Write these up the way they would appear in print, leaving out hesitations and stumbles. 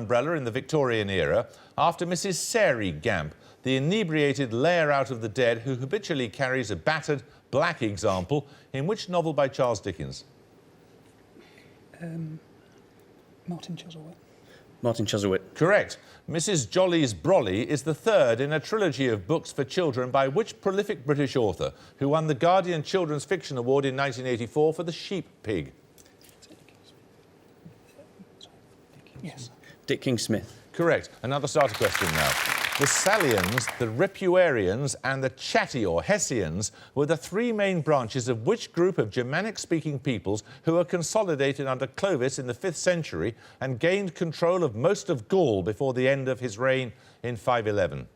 umbrella in the Victorian era after Mrs. Sarey Gamp, the inebriated layer out of the dead who habitually carries a battered black example in which novel by Charles Dickens? Martin Chuzzlewit. Martin Chuzzlewit. Correct. Mrs. Jolly's Brolly is the third in a trilogy of books for children by which prolific British author who won the Guardian Children's Fiction Award in 1984 for The Sheep Pig? Yes. Dick King-Smith. Correct. Another starter question now. The Salians, the Ripuarians and the Chatti or Hessians were the three main branches of which group of Germanic-speaking peoples who were consolidated under Clovis in the 5th century and gained control of most of Gaul before the end of his reign in 511?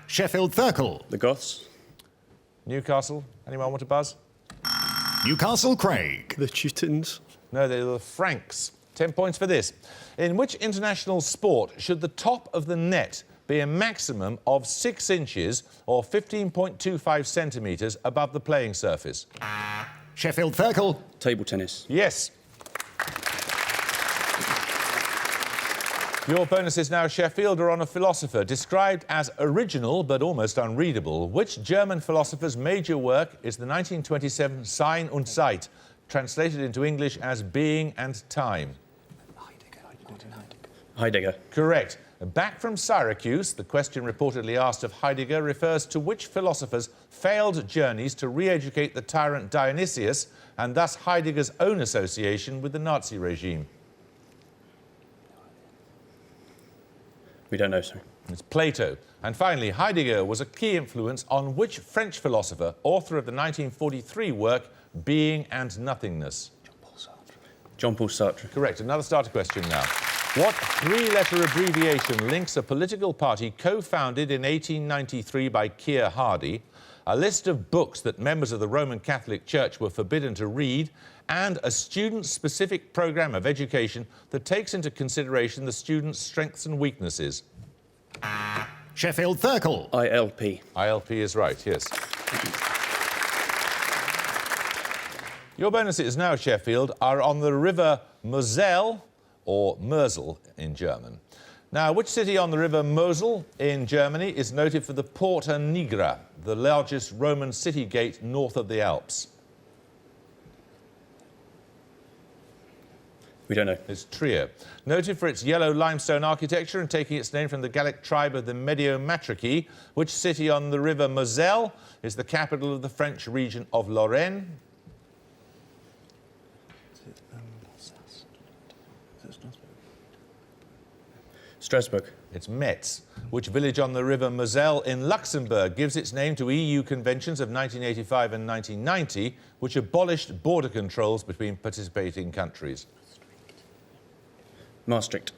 Sheffield Thurkel. The Goths. Newcastle? Anyone want to buzz? Newcastle Craig. The Teutons. No, they were the Franks. 10 points for this. In which international sport should the top of the net be a maximum of 6 inches or 15.25 centimetres above the playing surface? Sheffield Thurkel. Table tennis. Yes. Your bonuses now, Sheffield, are on a philosopher described as original but almost unreadable. Which German philosopher's major work is the 1927 Sein und Zeit, translated into English as Being and Time? Heidegger. Correct. Back from Syracuse, the question reportedly asked of Heidegger refers to which philosopher's failed journeys to re-educate the tyrant Dionysius and thus Heidegger's own association with the Nazi regime? We don't know, sir. It's Plato. And finally, Heidegger was a key influence on which French philosopher, author of the 1943 work Being and Nothingness? Jean-Paul Sartre. Correct. Another starter question now. What three-letter abbreviation links a political party co-founded in 1893 by Keir Hardie, a list of books that members of the Roman Catholic Church were forbidden to read, and a student-specific programme of education that takes into consideration the student's strengths and weaknesses? Sheffield Thurkel. ILP. ILP is right, yes. Your bonuses now, Sheffield, are on the river Moselle, or Mosel in German. Now, which city on the river Mosel in Germany is noted for the Porta Nigra, the largest Roman city gate north of the Alps? We don't know. It's Trier. Noted for its yellow limestone architecture and taking its name from the Gallic tribe of the Mediomatrici, which city on the river Moselle is the capital of the French region of Lorraine? Strasbourg. It's Metz. Which village on the river Moselle in Luxembourg gives its name to EU conventions of 1985 and 1990, which abolished border controls between participating countries? Maastricht.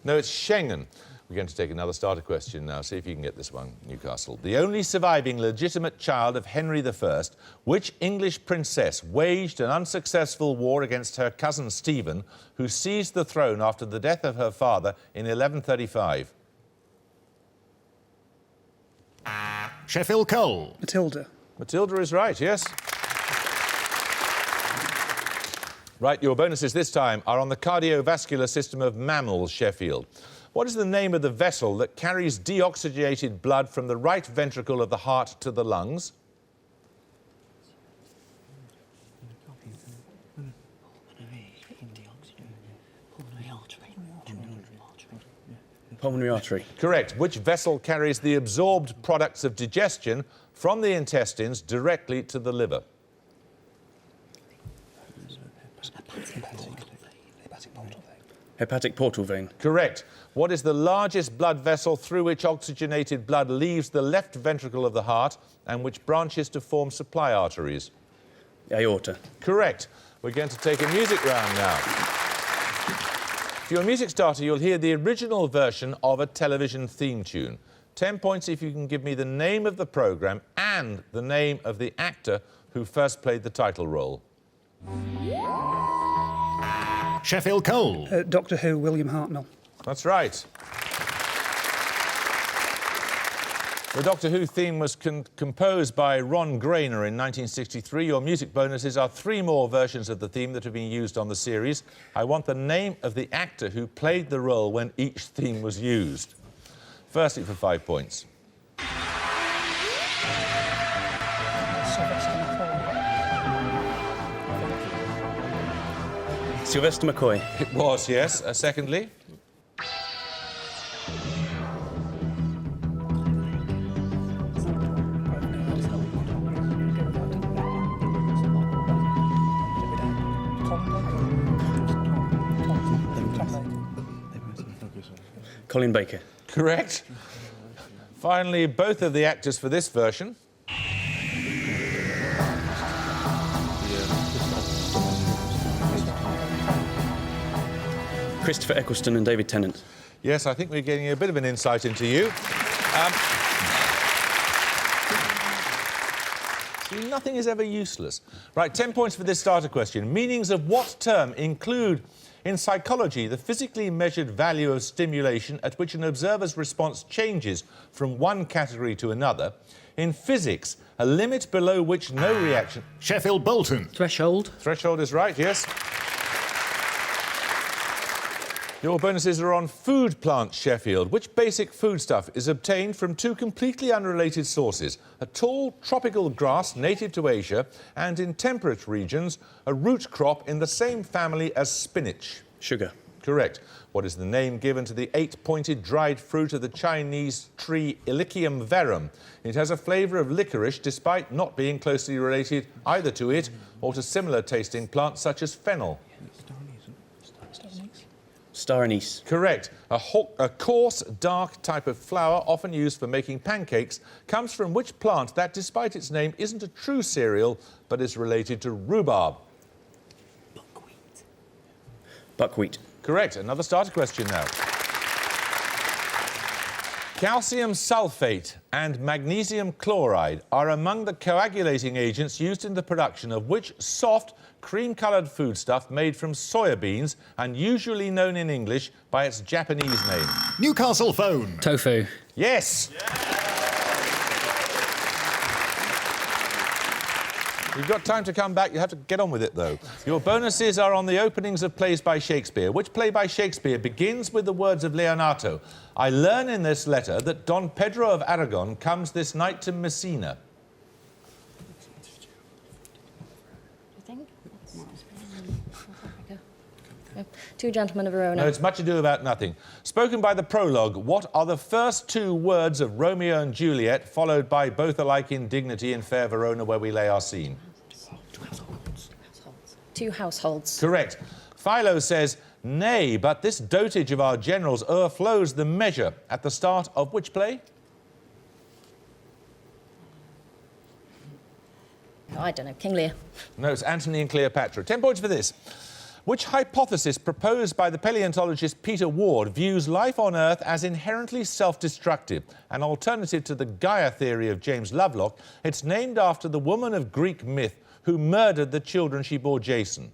No, it's Schengen. We're going to take another starter question now. See if you can get this one, Newcastle. The only surviving legitimate child of Henry I, which English princess waged an unsuccessful war against her cousin Stephen, who seized the throne after the death of her father in 1135? Sheffield Cole. Matilda. Matilda is right, yes. Right, your bonuses this time are on the cardiovascular system of mammals, Sheffield. What is the name of the vessel that carries deoxygenated blood from the right ventricle of the heart to the lungs? Pulmonary artery. Correct. Which vessel carries the absorbed products of digestion from the intestines directly to the liver? Hepatic portal vein. Correct. What is the largest blood vessel through which oxygenated blood leaves the left ventricle of the heart and which branches to form supply arteries? Aorta. Correct. We're going to take a music round now. For your music starter, you'll hear the original version of a television theme tune. 10 points if you can give me the name of the programme and the name of the actor who first played the title role. Sheffield Cole. Doctor Who, William Hartnell. That's right. The Doctor Who theme was composed by Ron Grainer in 1963. Your music bonuses are 3 more versions of the theme that have been used on the series. I want the name of the actor who played the role when each theme was used. Firstly, for 5 points. Sylvester McCoy. It was, yes. Secondly? Colin Baker. Correct. Finally, both of the actors for this version. Christopher Eccleston and David Tennant. Yes, I think we're getting a bit of an insight into you. See, nothing is ever useless. Right, 10 points for this starter question. Meanings of what term include, in psychology, the physically measured value of stimulation at which an observer's response changes from one category to another? In physics, a limit below which no reaction... Sheffield Bolton. Threshold. Threshold is right, yes. Your bonuses are on food plants, Sheffield. Which basic foodstuff is obtained from 2 completely unrelated sources? A tall tropical grass native to Asia and in temperate regions, a root crop in the same family as spinach. Sugar. Correct. What is the name given to the 8-pointed dried fruit of the Chinese tree Illicium verum? It has a flavour of licorice despite not being closely related either to it or to similar tasting plants such as fennel. Star anise. Correct. A coarse, dark type of flour, often used for making pancakes, comes from which plant that, despite its name, isn't a true cereal, but is related to rhubarb? Buckwheat. Correct. Another starter question now. Calcium sulfate and magnesium chloride are among the coagulating agents used in the production of which soft, cream-coloured foodstuff made from soya beans and usually known in English by its Japanese name? Newcastle phone. Tofu. Yes! You've got time to come back. You have to get on with it, though. Your bonuses are on the openings of plays by Shakespeare. Which play by Shakespeare begins with the words of Leonato? I learn in this letter that Don Pedro of Aragon comes this night to Messina. Two Gentlemen of Verona. No, it's Much Ado About Nothing. Spoken by the prologue, what are the first 2 words of Romeo and Juliet, followed by both alike in dignity in fair Verona, where we lay our scene? Two households. Correct. Philo says, nay, but this dotage of our generals o'erflows the measure at the start of which play? Oh, I don't know. King Lear. No, it's Antony and Cleopatra. 10 points for this. Which hypothesis proposed by the paleontologist Peter Ward views life on Earth as inherently self-destructive? An alternative to the Gaia theory of James Lovelock, it's named after the woman of Greek myth who murdered the children she bore Jason.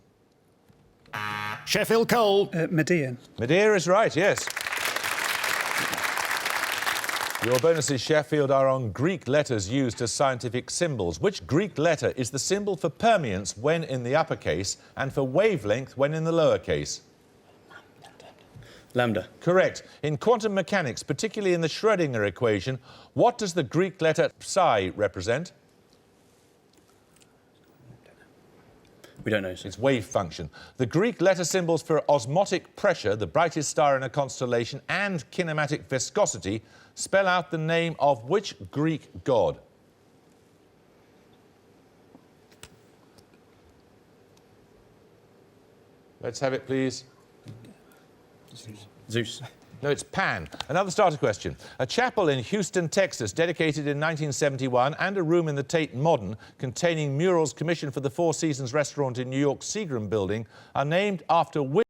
Sheffield Coal. Medea. Medea is right, yes. Your bonuses, Sheffield, are on Greek letters used as scientific symbols. Which Greek letter is the symbol for permeance when in the uppercase and for wavelength when in the lowercase? Lambda. Correct. In quantum mechanics, particularly in the Schrödinger equation, what does the Greek letter psi represent? We don't know, sir. It's wave function. The Greek letter symbols for osmotic pressure, the brightest star in a constellation, and kinematic viscosity spell out the name of which Greek god? Let's have it, please. Zeus. No, it's Pan. Another starter question. A chapel in Houston, Texas, dedicated in 1971, and a room in the Tate Modern containing murals commissioned for the Four Seasons restaurant in New York's Seagram building are named after which